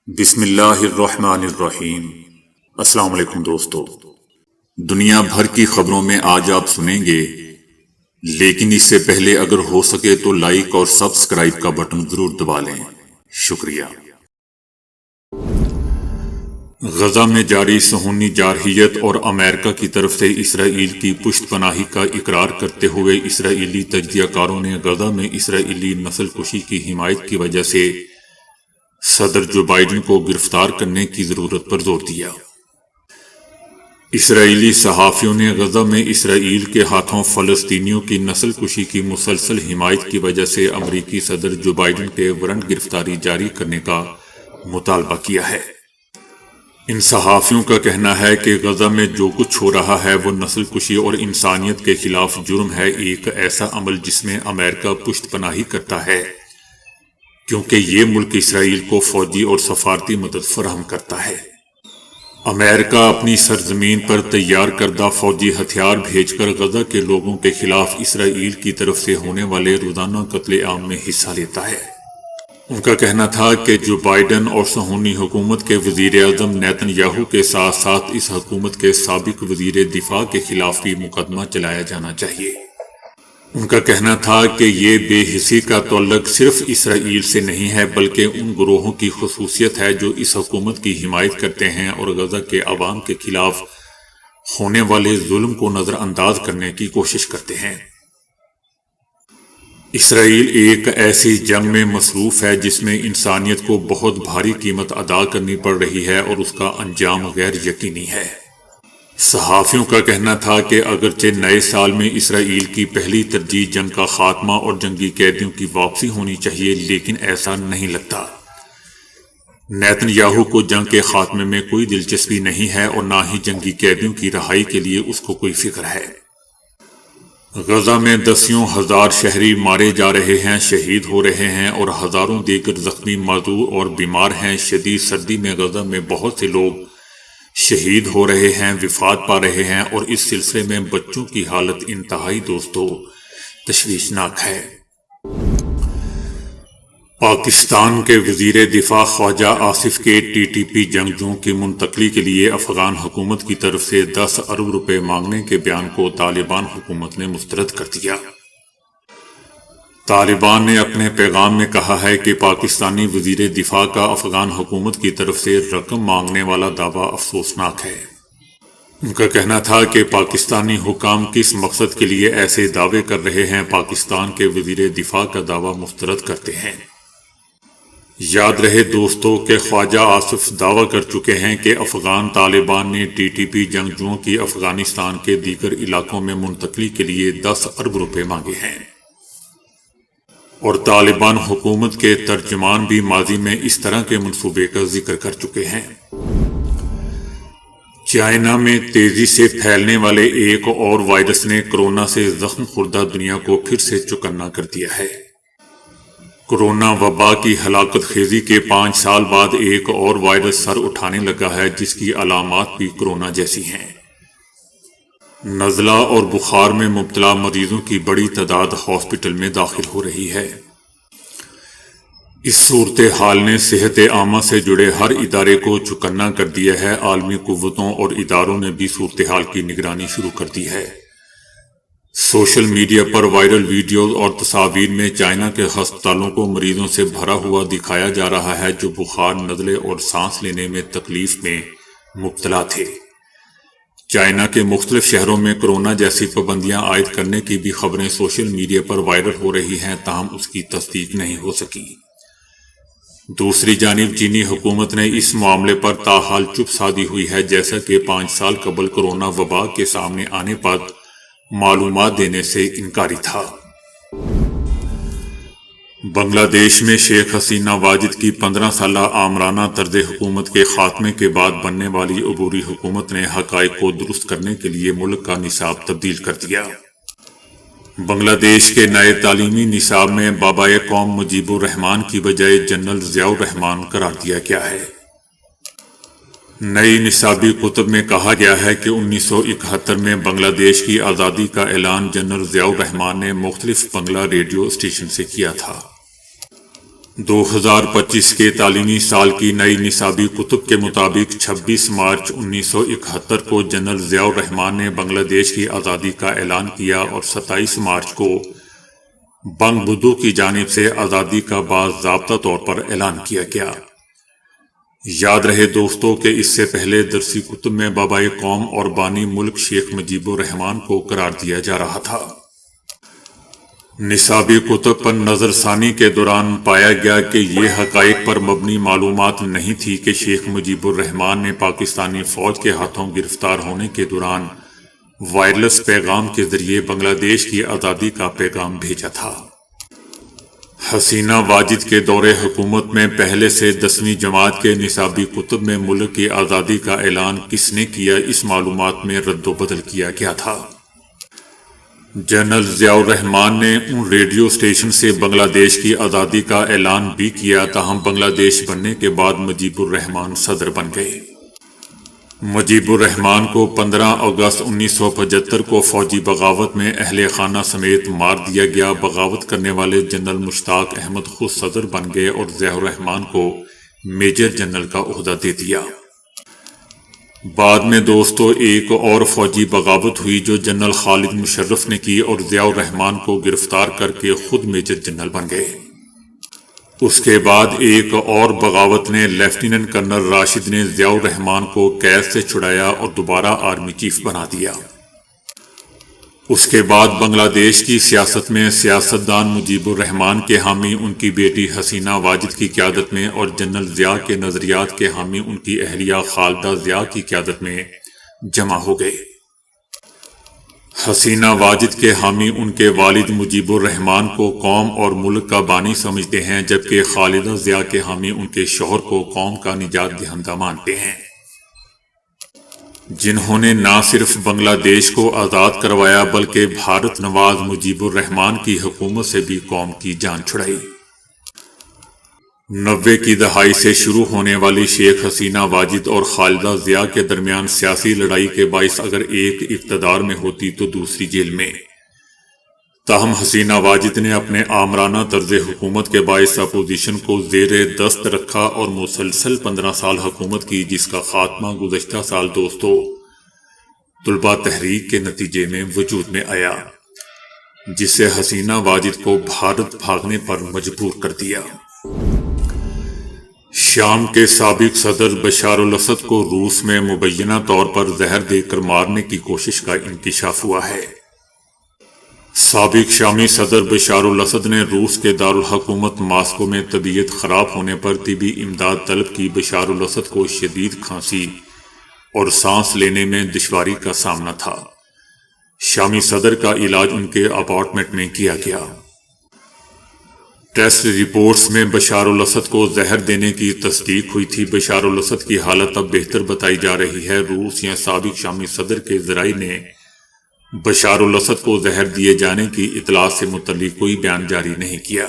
بسم اللہ الرحمن الرحیم۔ السلام علیکم دوستو، دنیا بھر کی خبروں میں آج آپ سنیں گے، لیکن اس سے پہلے اگر ہو سکے تو لائک اور سبسکرائب کا بٹن ضرور دبا لیں۔ شکریہ۔ غزہ میں جاری صہیونی جارحیت اور امریکہ کی طرف سے اسرائیل کی پشت پناہی کا اقرار کرتے ہوئے اسرائیلی تجزیہ کاروں نے غزہ میں اسرائیلی نسل کشی کی حمایت کی وجہ سے صدر جو بائیڈن کو گرفتار کرنے کی ضرورت پر زور دیا۔ اسرائیلی صحافیوں نے غزہ میں اسرائیل کے ہاتھوں فلسطینیوں کی نسل کشی کی مسلسل حمایت کی وجہ سے امریکی صدر جو بائیڈن کے وارنٹ گرفتاری جاری کرنے کا مطالبہ کیا ہے۔ ان صحافیوں کا کہنا ہے کہ غزہ میں جو کچھ ہو رہا ہے وہ نسل کشی اور انسانیت کے خلاف جرم ہے، ایک ایسا عمل جس میں امریکہ پشت پناہی کرتا ہے کیونکہ یہ ملک اسرائیل کو فوجی اور سفارتی مدد فراہم کرتا ہے۔ امریکہ اپنی سرزمین پر تیار کردہ فوجی ہتھیار بھیج کر غزہ کے لوگوں کے خلاف اسرائیل کی طرف سے ہونے والے روزانہ قتل عام میں حصہ لیتا ہے۔ ان کا کہنا تھا کہ جو بائیڈن اور صہیونی حکومت کے وزیر اعظم نیتن یاہو کے ساتھ ساتھ اس حکومت کے سابق وزیر دفاع کے خلاف بھی مقدمہ چلایا جانا چاہیے۔ ان کا کہنا تھا کہ یہ بے حسی کا تعلق صرف اسرائیل سے نہیں ہے بلکہ ان گروہوں کی خصوصیت ہے جو اس حکومت کی حمایت کرتے ہیں اور غزہ کے عوام کے خلاف ہونے والے ظلم کو نظر انداز کرنے کی کوشش کرتے ہیں۔ اسرائیل ایک ایسی جنگ میں مصروف ہے جس میں انسانیت کو بہت بھاری قیمت ادا کرنی پڑ رہی ہے اور اس کا انجام غیر یقینی ہے۔ صحافیوں کا کہنا تھا کہ اگرچہ نئے سال میں اسرائیل کی پہلی ترجیح جنگ کا خاتمہ اور جنگی قیدیوں کی واپسی ہونی چاہیے، لیکن ایسا نہیں لگتا۔ نیتن یاہو کو جنگ کے خاتمے میں کوئی دلچسپی نہیں ہے اور نہ ہی جنگی قیدیوں کی رہائی کے لیے اس کو کوئی فکر ہے۔ غزہ میں دسیوں ہزار شہری مارے جا رہے ہیں، شہید ہو رہے ہیں اور ہزاروں دیگر زخمی، معذور اور بیمار ہیں۔ شدید سردی میں غزہ میں بہت سے لوگ شہید ہو رہے ہیں، وفات پا رہے ہیں اور اس سلسلے میں بچوں کی حالت انتہائی تشویشناک ہے۔ پاکستان کے وزیر دفاع خواجہ آصف کے ٹی ٹی پی جنگجوؤں کی منتقلی کے لیے افغان حکومت کی طرف سے 10 ارب روپے مانگنے کے بیان کو طالبان حکومت نے مسترد کر دیا۔ طالبان نے اپنے پیغام میں کہا ہے کہ پاکستانی وزیر دفاع کا افغان حکومت کی طرف سے رقم مانگنے والا دعویٰ افسوسناک ہے۔ ان کا کہنا تھا کہ پاکستانی حکام کس مقصد کے لیے ایسے دعوے کر رہے ہیں، پاکستان کے وزیر دفاع کا دعویٰ مسترد کرتے ہیں۔ یاد رہے دوستو کہ خواجہ آصف دعویٰ کر چکے ہیں کہ افغان طالبان نے ٹی ٹی پی جنگجوؤں کی افغانستان کے دیگر علاقوں میں منتقلی کے لیے 10 ارب روپے مانگے ہیں، اور طالبان حکومت کے ترجمان بھی ماضی میں اس طرح کے منصوبے کا ذکر کر چکے ہیں۔ چائنا میں تیزی سے پھیلنے والے ایک اور وائرس نے کورونا سے زخم خوردہ دنیا کو پھر سے چوکنا کر دیا ہے۔ کورونا وبا کی ہلاکت خیزی کے 5 سال بعد ایک اور وائرس سر اٹھانے لگا ہے جس کی علامات بھی کورونا جیسی ہیں۔ نزلہ اور بخار میں مبتلا مریضوں کی بڑی تعداد ہاسپٹل میں داخل ہو رہی ہے۔ اس صورتحال نے صحت عامہ سے جڑے ہر ادارے کو چوکنا کر دیا ہے۔ عالمی قوتوں اور اداروں نے بھی صورتحال کی نگرانی شروع کر دی ہے۔ سوشل میڈیا پر وائرل ویڈیوز اور تصاویر میں چائنا کے ہسپتالوں کو مریضوں سے بھرا ہوا دکھایا جا رہا ہے جو بخار، نزلے اور سانس لینے میں تکلیف میں مبتلا تھے۔ چائنا کے مختلف شہروں میں کورونا جیسی پابندیاں عائد کرنے کی بھی خبریں سوشل میڈیا پر وائرل ہو رہی ہیں، تاہم اس کی تصدیق نہیں ہو سکی۔ دوسری جانب چینی حکومت نے اس معاملے پر تاحال چپ سادھی ہوئی ہے، جیسا کہ 5 سال قبل کورونا وبا کے سامنے آنے پر معلومات دینے سے انکاری تھا۔ بنگلہ دیش میں شیخ حسینہ واجد کی 15 سالہ آمرانہ طرز حکومت کے خاتمے کے بعد بننے والی عبوری حکومت نے حقائق کو درست کرنے کے لیے ملک کا نصاب تبدیل کر دیا۔ بنگلہ دیش کے نئے تعلیمی نصاب میں بابائے قوم مجیب الرحمان کی بجائے جنرل ضیاء الرحمان قرار دیا گیا ہے۔ نئی نصابی کتب میں کہا گیا ہے کہ 1971 میں بنگلہ دیش کی آزادی کا اعلان جنرل ضیاء الرحمان نے مختلف بنگلہ ریڈیو اسٹیشن سے کیا تھا۔ 2025 کے تعلیمی سال کی نئی نصابی کتب کے مطابق 26 مارچ 1971 کو جنرل ضیاء الرحمان نے بنگلہ دیش کی آزادی کا اعلان کیا اور 27 مارچ کو بنگ بدھو کی جانب سے آزادی کا باضابطہ طور پر اعلان کیا گیا۔ یاد رہے دوستو کہ اس سے پہلے درسی کتب میں بابائے قوم اور بانی ملک شیخ مجیب الرحمان کو قرار دیا جا رہا تھا۔ نصابی کتب پر نظر ثانی کے دوران پایا گیا کہ یہ حقائق پر مبنی معلومات نہیں تھی کہ شیخ مجیب الرحمان نے پاکستانی فوج کے ہاتھوں گرفتار ہونے کے دوران وائرلیس پیغام کے ذریعے بنگلہ دیش کی آزادی کا پیغام بھیجا تھا۔ حسینہ واجد کے دور حکومت میں پہلے سے 10ویں جماعت کے نصابی کتب میں ملک کی آزادی کا اعلان کس نے کیا، اس معلومات میں رد و بدل کیا گیا تھا۔ جنرل ضیاء الرحمان نے ان ریڈیو اسٹیشن سے بنگلہ دیش کی آزادی کا اعلان بھی کیا، تاہم بنگلہ دیش بننے کے بعد مجیب الرحمان صدر بن گئے۔ مجیب الرحمان کو 15 اگست 1975 کو فوجی بغاوت میں اہل خانہ سمیت مار دیا گیا۔ بغاوت کرنے والے جنرل مشتاق احمد خود صدر بن گئے اور ضیاء الرحمان کو میجر جنرل کا عہدہ دے دیا۔ بعد میں دوستو ایک اور فوجی بغاوت ہوئی جو جنرل خالد مشرف نے کی اور ضیاء الرحمان کو گرفتار کر کے خود میجر جنرل بن گئے۔ اس کے بعد ایک اور بغاوت نے لیفٹیننٹ کرنل راشد نے ضیاء الرحمان کو قید سے چھڑایا اور دوبارہ آرمی چیف بنا دیا۔ اس کے بعد بنگلہ دیش کی سیاست میں سیاستدان مجیب الرحمان کے حامی ان کی بیٹی حسینہ واجد کی قیادت میں اور جنرل ضیاء کے نظریات کے حامی ان کی اہلیہ خالدہ ضیاء کی قیادت میں جمع ہو گئے۔ حسینہ واجد کے حامی ان کے والد مجیب الرحمان کو قوم اور ملک کا بانی سمجھتے ہیں، جبکہ خالدہ ضیاء کے حامی ان کے شوہر کو قوم کا نجات دہندہ مانتے ہیں، جنہوں نے نہ صرف بنگلہ دیش کو آزاد کروایا بلکہ بھارت نواز مجیب الرحمان کی حکومت سے بھی قوم کی جان چھڑائی۔ 90 کی دہائی سے شروع ہونے والی شیخ حسینہ واجد اور خالدہ ضیاء کے درمیان سیاسی لڑائی کے باعث اگر ایک اقتدار میں ہوتی تو دوسری جیل میں، تاہم حسینہ واجد نے اپنے آمرانہ طرز حکومت کے باعث اپوزیشن کو زیر دست رکھا اور مسلسل 15 سال حکومت کی، جس کا خاتمہ گزشتہ سال دوستو طلبہ تحریک کے نتیجے میں وجود میں آیا، جس سے حسینہ واجد کو بھارت بھاگنے پر مجبور کر دیا۔ شام کے سابق صدر بشار الاسد کو روس میں مبینہ طور پر زہر دے کر مارنے کی کوشش کا انکشاف ہوا ہے۔ سابق شامی صدر بشار الاسد نے روس کے دارالحکومت ماسکو میں طبیعت خراب ہونے پر طبی امداد طلب کی۔ بشار الاسد کو شدید کھانسی اور سانس لینے میں دشواری کا سامنا تھا۔ شامی صدر کا علاج ان کے اپارٹمنٹ میں کیا گیا۔ ٹیسٹ رپورٹس میں بشار الاسد کو زہر دینے کی تصدیق ہوئی تھی۔ بشار الاسد کی حالت اب بہتر بتائی جا رہی ہے۔ روس یا سابق شامی صدر کے ذرائع نے بشار الاسد کو زہر دیے جانے کی اطلاع سے متعلق کوئی بیان جاری نہیں کیا۔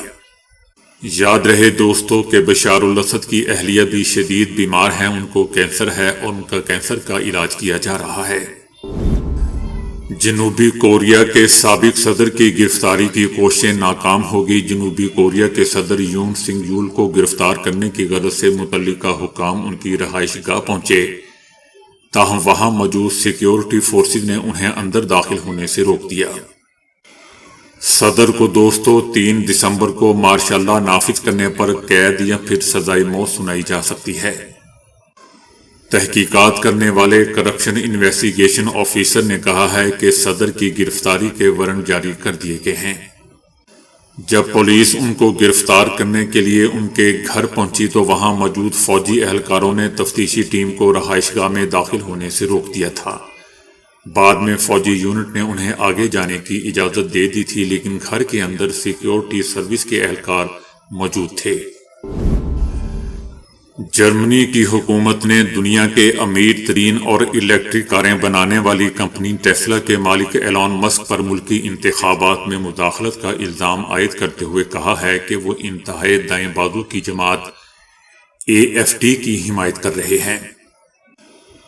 یاد رہے دوستو کہ بشار الاسد کی اہلیہ بھی شدید بیمار ہیں، ان کو کینسر ہے اور ان کا کینسر کا علاج کیا جا رہا ہے۔ جنوبی کوریا کے سابق صدر کی گرفتاری کی کوششیں ناکام ہوگی۔ جنوبی کوریا کے صدر یون سنگ یول کو گرفتار کرنے کی غرض سے متعلقہ حکام ان کی رہائش گاہ پہنچے، تاہم وہاں موجود سیکیورٹی فورسز نے انہیں اندر داخل ہونے سے روک دیا۔ صدر کو دوستو 3 دسمبر کو مارشل لا نافذ کرنے پر قید یا پھر سزائے موت سنائی جا سکتی ہے۔ تحقیقات کرنے والے کرپشن انویسٹیگیشن آفیسر نے کہا ہے کہ صدر کی گرفتاری کے وارنٹ جاری کر دیے گئے ہیں۔ جب پولیس ان کو گرفتار کرنے کے لیے ان کے گھر پہنچی تو وہاں موجود فوجی اہلکاروں نے تفتیشی ٹیم کو رہائش گاہ میں داخل ہونے سے روک دیا تھا۔ بعد میں فوجی یونٹ نے انہیں آگے جانے کی اجازت دے دی تھی، لیکن گھر کے اندر سیکیورٹی سروس کے اہلکار موجود تھے۔ جرمنی کی حکومت نے دنیا کے امیر ترین اور الیکٹرک کاریں بنانے والی کمپنی ٹیسلا کے مالک ایلان مسک پر ملکی انتخابات میں مداخلت کا الزام عائد کرتے ہوئے کہا ہے کہ وہ انتہائی دائیں بازو کی جماعت AfD کی حمایت کر رہے ہیں۔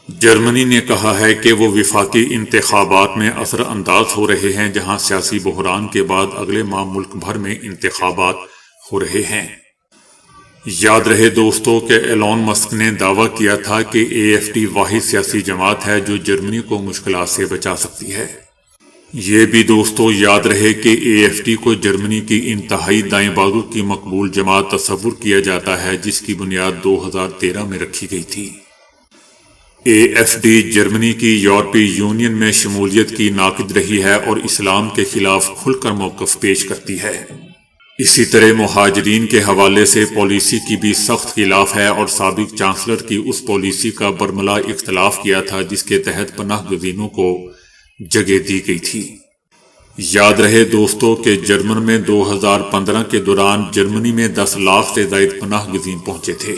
جرمنی نے کہا ہے کہ وہ وفاقی انتخابات میں اثر انداز ہو رہے ہیں، جہاں سیاسی بحران کے بعد اگلے ماہ ملک بھر میں انتخابات ہو رہے ہیں۔ یاد رہے دوستو کہ ایلون مسک نے دعویٰ کیا تھا کہ AFD واحد سیاسی جماعت ہے جو جرمنی کو مشکلات سے بچا سکتی ہے۔ یہ بھی دوستو یاد رہے کہ AFD کو جرمنی کی انتہائی دائیں بازو کی مقبول جماعت تصور کیا جاتا ہے جس کی بنیاد 2013 میں رکھی گئی تھی۔ AFD جرمنی کی یورپی یونین میں شمولیت کی ناقد رہی ہے اور اسلام کے خلاف کھل کر موقف پیش کرتی ہے۔ اسی طرح مہاجرین کے حوالے سے پالیسی کی بھی سخت خلاف ہے اور سابق چانسلر کی اس پالیسی کا برملا اختلاف کیا تھا جس کے تحت پناہ گزینوں کو جگہ دی گئی تھی۔ یاد رہے دوستو کہ جرمن میں 2015 کے دوران جرمنی میں 10 لاکھ سے زائد پناہ گزین پہنچے تھے۔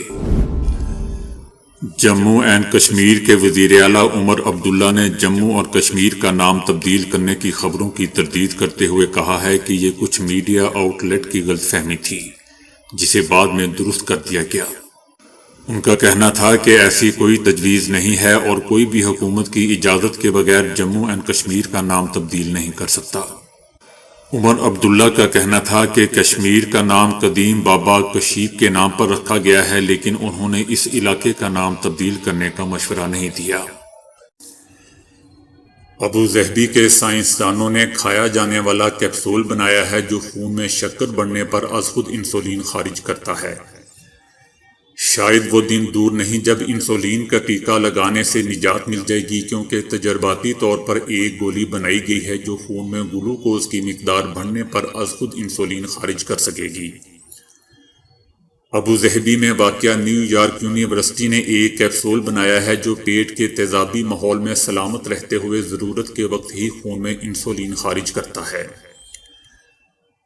جموں اینڈ کشمیر کے وزیر اعلیٰ عمر عبداللہ نے جموں اور کشمیر کا نام تبدیل کرنے کی خبروں کی تردید کرتے ہوئے کہا ہے کہ یہ کچھ میڈیا آؤٹ لیٹ کی غلط فہمی تھی جسے بعد میں درست کر دیا گیا۔ ان کا کہنا تھا کہ ایسی کوئی تجویز نہیں ہے اور کوئی بھی حکومت کی اجازت کے بغیر جموں اینڈ کشمیر کا نام تبدیل نہیں کر سکتا۔ عمر عبداللہ کا کہنا تھا کہ کشمیر کا نام قدیم بابا کشیپ کے نام پر رکھا گیا ہے لیکن انہوں نے اس علاقے کا نام تبدیل کرنے کا مشورہ نہیں دیا۔ ابوظہبی کے سائنسدانوں نے کھایا جانے والا کیپسول بنایا ہے جو خون میں شکر بڑھنے پر از خود انسولین خارج کرتا ہے۔ شاید وہ دن دور نہیں جب انسولین کا ٹیکہ لگانے سے نجات مل جائے گی کیونکہ تجرباتی طور پر ایک گولی بنائی گئی ہے جو خون میں گلوکوز کی مقدار بڑھنے پر از خود انسولین خارج کر سکے گی۔ ابوظہبی میں واقع نیو یارک یونیورسٹی نے ایک کیپسول بنایا ہے جو پیٹ کے تیزابی ماحول میں سلامت رہتے ہوئے ضرورت کے وقت ہی خون میں انسولین خارج کرتا ہے۔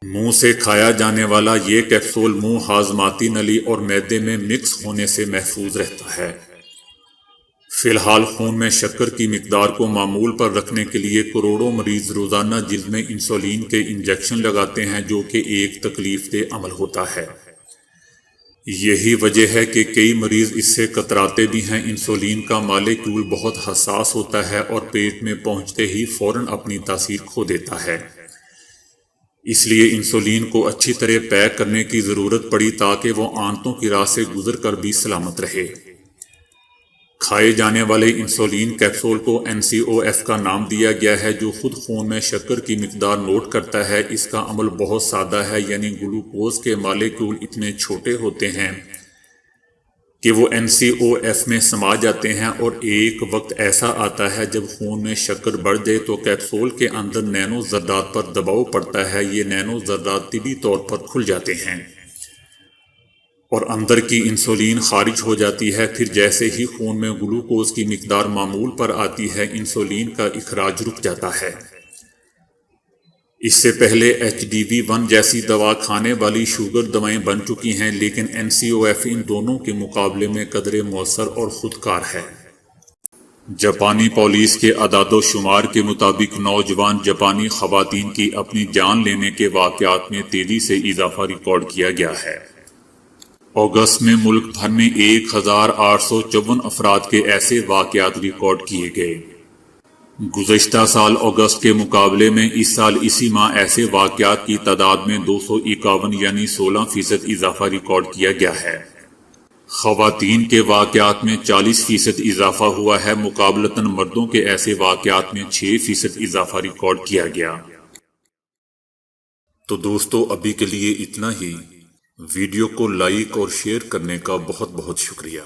منہ سے کھایا جانے والا یہ کیپسول منہ ہاضماتی نلی اور معدے میں مکس ہونے سے محفوظ رہتا ہے۔ فی الحال خون میں شکر کی مقدار کو معمول پر رکھنے کے لیے کروڑوں مریض روزانہ جلد میں انسولین کے انجیکشن لگاتے ہیں جو کہ ایک تکلیف دہ عمل ہوتا ہے۔ یہی وجہ ہے کہ کئی مریض اس سے کتراتے بھی ہیں۔ انسولین کا مالیکیول بہت حساس ہوتا ہے اور پیٹ میں پہنچتے ہی فوراً اپنی تاثیر کھو دیتا ہے۔ اس لیے انسولین کو اچھی طرح پیک کرنے کی ضرورت پڑی تاکہ وہ آنتوں کی راہ سے گزر کر بھی سلامت رہے۔ کھائے جانے والے انسولین کیپسول کو NCOF کا نام دیا گیا ہے جو خود خون میں شکر کی مقدار نوٹ کرتا ہے۔ اس کا عمل بہت سادہ ہے، یعنی گلوکوز کے مالیکیول اتنے چھوٹے ہوتے ہیں کہ وہ NCOF میں سما جاتے ہیں اور ایک وقت ایسا آتا ہے جب خون میں شکر بڑھ جائے تو کیپسول کے اندر نینو ذرات پر دباؤ پڑتا ہے۔ یہ نینو ذرات طبی طور پر کھل جاتے ہیں اور اندر کی انسولین خارج ہو جاتی ہے۔ پھر جیسے ہی خون میں گلوکوز کی مقدار معمول پر آتی ہے انسولین کا اخراج رک جاتا ہے۔ اس سے پہلے HDV1 جیسی دوا کھانے والی شوگر دوائیں بن چکی ہیں لیکن NCOF ان دونوں کے مقابلے میں قدرے مؤثر اور خودکار ہے۔ جاپانی پولیس کے اعداد و شمار کے مطابق نوجوان جاپانی خواتین کی اپنی جان لینے کے واقعات میں تیزی سے اضافہ ریکارڈ کیا گیا ہے۔ اگست میں ملک بھر میں 1854 افراد کے ایسے واقعات ریکارڈ کیے گئے۔ گزشتہ سال اگست کے مقابلے میں اس سال اسی ماہ ایسے واقعات کی تعداد میں 251 یعنی 16% اضافہ ریکارڈ کیا گیا ہے۔ خواتین کے واقعات میں 40% اضافہ ہوا ہے، مقابلتاً مردوں کے ایسے واقعات میں 6% اضافہ ریکارڈ کیا گیا۔ تو دوستو ابھی کے لیے اتنا ہی۔ ویڈیو کو لائک اور شیئر کرنے کا بہت بہت شکریہ۔